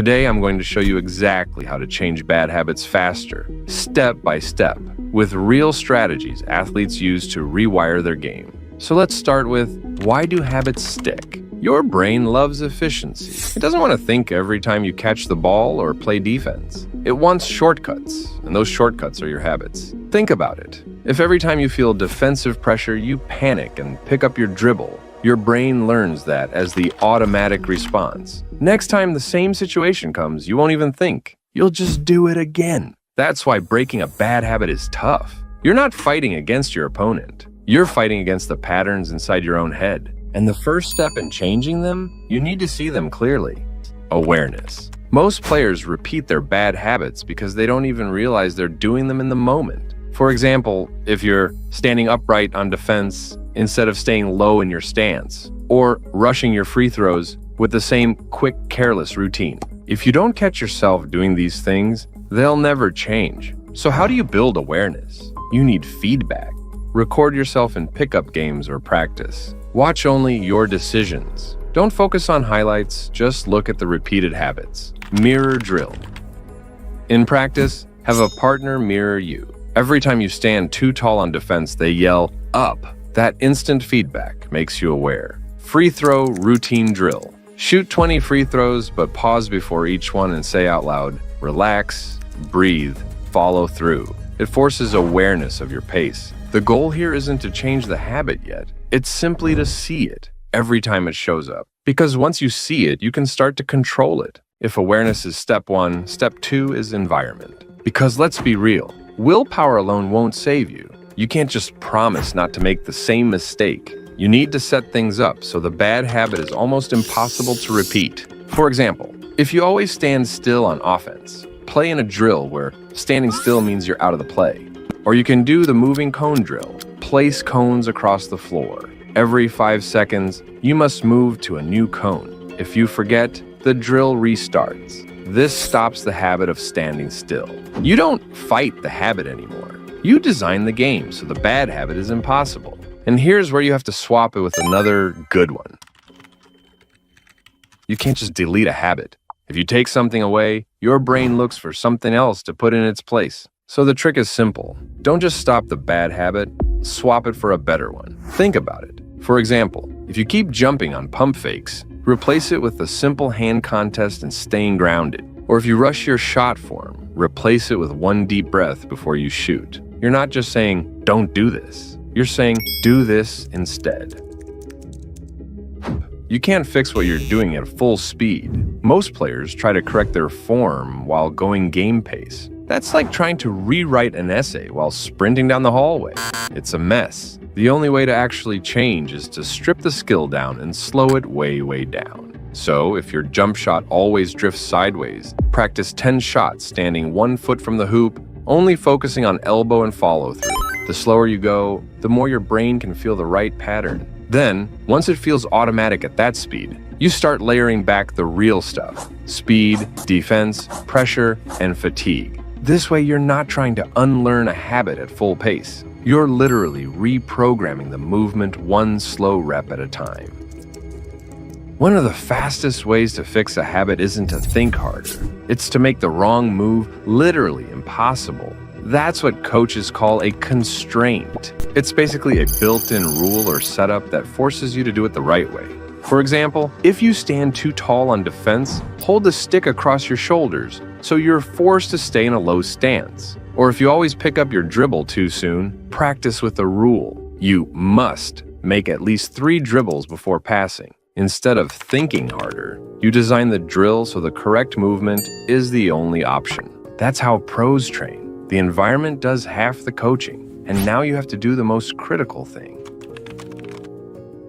Today, I'm going to show you exactly how to change bad habits faster, step by step, with real strategies athletes use to rewire their game. So let's start with, why do habits stick? Your brain loves efficiency. It doesn't want to think every time you catch the ball or play defense. It wants shortcuts, and those shortcuts are your habits. Think about it. If every time you feel defensive pressure, you panic and pick up your dribble, your brain learns that as the automatic response. Next time the same situation comes, you won't even think. You'll just do it again. That's why breaking a bad habit is tough. You're not fighting against your opponent. You're fighting against the patterns inside your own head. And the first step in changing them, you need to see them clearly. Awareness. Most players repeat their bad habits because they don't even realize they're doing them in the moment. For example, if you're standing upright on defense instead of staying low in your stance, or rushing your free throws with the same quick, careless routine. If you don't catch yourself doing these things, they'll never change. So how do you build awareness? You need feedback. Record yourself in pickup games or practice. Watch only your decisions. Don't focus on highlights, just look at the repeated habits. Mirror drill. In practice, have a partner mirror you. Every time you stand too tall on defense, they yell, "Up." That instant feedback makes you aware. Free throw routine drill. Shoot 20 free throws, but pause before each one and say out loud, "Relax, breathe, follow through." It forces awareness of your pace. The goal here isn't to change the habit yet. It's simply to see it every time it shows up. Because once you see it, you can start to control it. If awareness is step one, step two is environment. Because let's be real, willpower alone won't save you. You can't just promise not to make the same mistake. You need to set things up so the bad habit is almost impossible to repeat. For example, if you always stand still on offense, play in a drill where standing still means you're out of the play. Or you can do the moving cone drill. Place cones across the floor. Every 5 seconds, you must move to a new cone. If you forget, the drill restarts. This stops the habit of standing still. You don't fight the habit anymore. You design the game so the bad habit is impossible. And here's where you have to swap it with another good one. You can't just delete a habit. If you take something away, your brain looks for something else to put in its place. So the trick is simple. Don't just stop the bad habit, swap it for a better one. Think about it. For example, if you keep jumping on pump fakes, replace it with a simple hand contest and staying grounded. Or if you rush your shot form, replace it with one deep breath before you shoot. You're not just saying, "Don't do this." You're saying, "Do this instead." You can't fix what you're doing at full speed. Most players try to correct their form while going game pace. That's like trying to rewrite an essay while sprinting down the hallway. It's a mess. The only way to actually change is to strip the skill down and slow it way, way down. So if your jump shot always drifts sideways, practice 10 shots standing 1 foot from the hoop, only focusing on elbow and follow through. The slower you go, the more your brain can feel the right pattern. Then, once it feels automatic at that speed, you start layering back the real stuff: speed, defense, pressure, and fatigue. This way, you're not trying to unlearn a habit at full pace. You're literally reprogramming the movement one slow rep at a time. One of the fastest ways to fix a habit isn't to think harder. It's to make the wrong move literally impossible. That's what coaches call a constraint. It's basically a built-in rule or setup that forces you to do it the right way. For example, if you stand too tall on defense, hold the stick across your shoulders so you're forced to stay in a low stance. Or if you always pick up your dribble too soon, practice with a rule. You must make at least 3 dribbles before passing. Instead of thinking harder, you design the drill so the correct movement is the only option. That's how pros train. The environment does half the coaching, and now you have to do the most critical thing.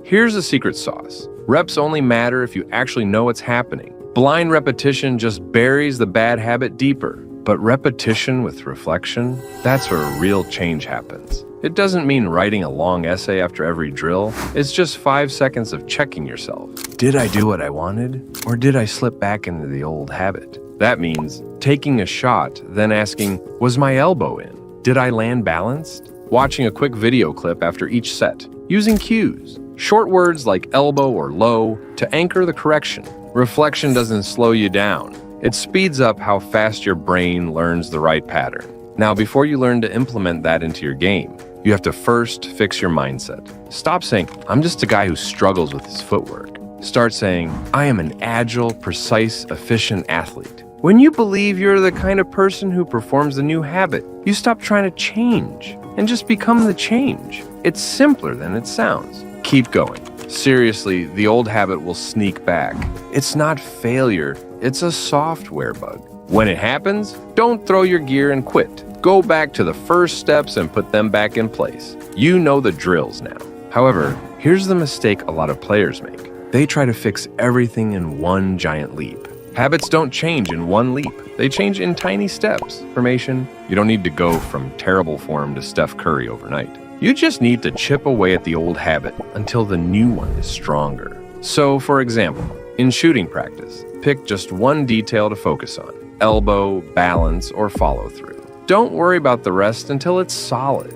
Here's the secret sauce. Reps only matter if you actually know what's happening. Blind repetition just buries the bad habit deeper. But repetition with reflection, that's where real change happens. It doesn't mean writing a long essay after every drill. It's just 5 seconds of checking yourself. Did I do what I wanted? Or did I slip back into the old habit? That means taking a shot, then asking, was my elbow in? Did I land balanced? Watching a quick video clip after each set. Using cues. Short words like elbow or low to anchor the correction. Reflection doesn't slow you down. It speeds up how fast your brain learns the right pattern. Now, before you learn to implement that into your game, you have to first fix your mindset. Stop saying, "I'm just a guy who struggles with his footwork." Start saying, "I am an agile, precise, efficient athlete." When you believe you're the kind of person who performs the new habit, you stop trying to change and just become the change. It's simpler than it sounds. Keep going. Seriously, the old habit will sneak back. It's not failure, it's a software bug. When it happens, don't throw your gear and quit. Go back to the first steps and put them back in place. You know the drills now. However, here's the mistake a lot of players make. They try to fix everything in one giant leap. Habits don't change in one leap. They change in tiny steps. Formation, you don't need to go from terrible form to Steph Curry overnight. You just need to chip away at the old habit until the new one is stronger. So, for example, in shooting practice, pick just one detail to focus on: elbow, balance, or follow through. Don't worry about the rest until it's solid.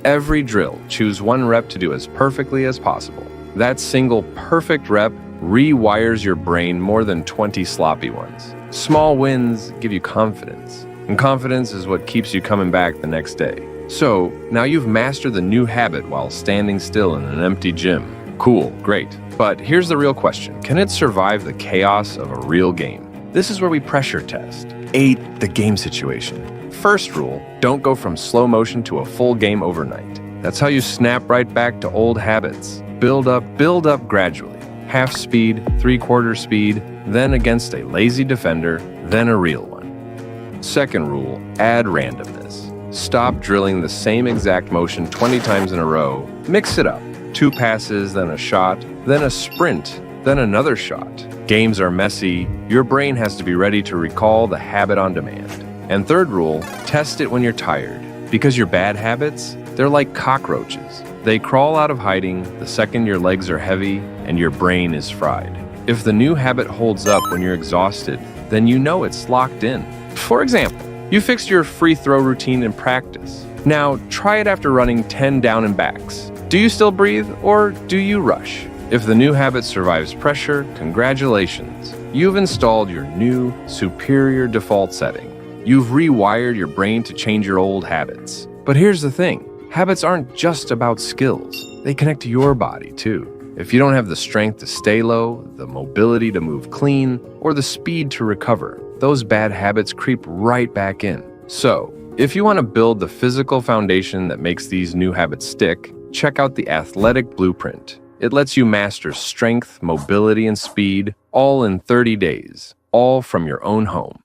Every drill, choose one rep to do as perfectly as possible. That single perfect rep rewires your brain more than 20 sloppy ones. Small wins give you confidence, and confidence is what keeps you coming back the next day. So, now you've mastered the new habit while standing still in an empty gym. Cool, great. But here's the real question. Can it survive the chaos of a real game? This is where we pressure test. 8. The game situation. First rule, don't go from slow motion to a full game overnight. That's how you snap right back to old habits. Build up gradually. Half speed, 3/4 speed, then against a lazy defender, then a real one. Second rule, add randomness. Stop drilling the same exact motion 20 times in a row. Mix it up. 2 passes, then a shot, then a sprint, then another shot. Games are messy. Your brain has to be ready to recall the habit on demand. And third rule, test it when you're tired. Because your bad habits, they're like cockroaches. They crawl out of hiding the second your legs are heavy and your brain is fried. If the new habit holds up when you're exhausted, then you know it's locked in. For example, you fixed your free throw routine in practice. Now, try it after running 10 down and backs. Do you still breathe, or do you rush? If the new habit survives pressure, congratulations. You've installed your new, superior default setting. You've rewired your brain to change your old habits. But here's the thing. Habits aren't just about skills. They connect to your body, too. If you don't have the strength to stay low, the mobility to move clean, or the speed to recover, those bad habits creep right back in. So, if you want to build the physical foundation that makes these new habits stick, check out the Athletic Blueprint. It lets you master strength, mobility, and speed all in 30 days, all from your own home.